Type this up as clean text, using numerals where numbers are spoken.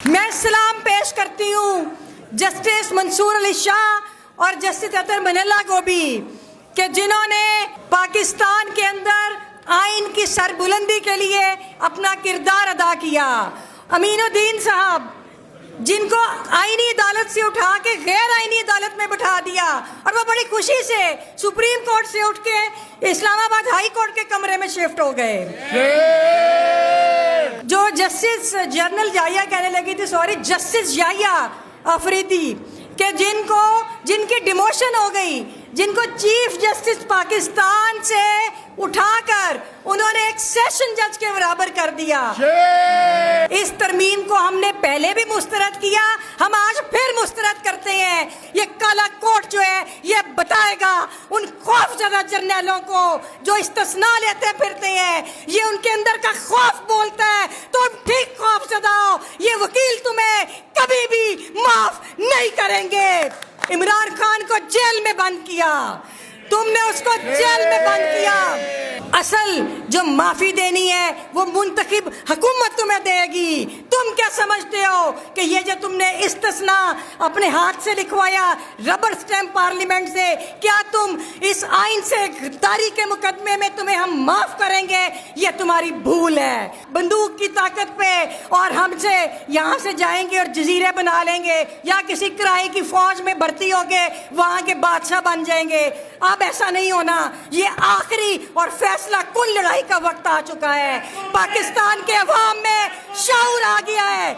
میں سلام پیش کرتی ہوں جسٹس منصور علی شاہ اور جسٹس اطہر مناللہ کو بھی کہ جنہوں نے پاکستان کے اندر آئین کی سربلندی کے لیے اپنا کردار ادا کیا. امین الدین صاحب جن کو آئینی عدالت سے اٹھا کے غیر آئینی عدالت میں بٹھا دیا اور وہ بڑی خوشی سے سپریم کورٹ سے اٹھ کے اسلام آباد ہائی کورٹ کے کمرے میں شفٹ ہو گئے. جو جسٹس جنرل یحییٰ کہنے لگی تھی جسٹس یحییٰ آفریدی کہ جن کی ڈیموشن ہو گئی, جن کو چیف جسٹس پاکستان سے اٹھا کر انہوں نے ایک سیشن جج کے برابر کر دیا. اس ترمیم کو ہم نے پہلے بھی مسترد کیا, ہم آج پھر مسترد کرتے ہیں. یہ کالا کوٹ جو ہے یہ بتائے گا ان خوفزدہ جرنیلوں کو جو استثناء لیتے پھرتے ہیں, یہ ان کے اندر کا خوف بولتا ہے. تم ٹھیک خوفزدہ ہو, یہ وکیل تمہیں کبھی بھی معاف نہیں کریں گے. عمران خان کو جیل میں بند کیا, تم نے اس کو جیل میں بند کیا. اصل جو معافی دینی ہے وہ منتخب حکومت تمہیں دے گی. تم کیا سمجھتے ہو کہ یہ جو تم نے استثناء اپنے ہاتھ سے لکھوایا ربر سٹیمپ پارلیمنٹ سے, کیا تم اس آئین سے غداری کے مقدمے میں تمہیں ہم معاف کریں گے؟ یہ تمہاری بھول ہے. بندوق کی طاقت پہ اور ہم سے یہاں سے جائیں گے اور جزیرے بنا لیں گے یا کسی کرائے کی فوج میں بھرتی ہو کے وہاں کے بادشاہ بن جائیں گے. اب ایسا نہیں ہونا. یہ آخری اور فیصلہ کن لڑائی کا وقت آ چکا ہے. پاکستان کے عوام میں شعور آ گیا ہے.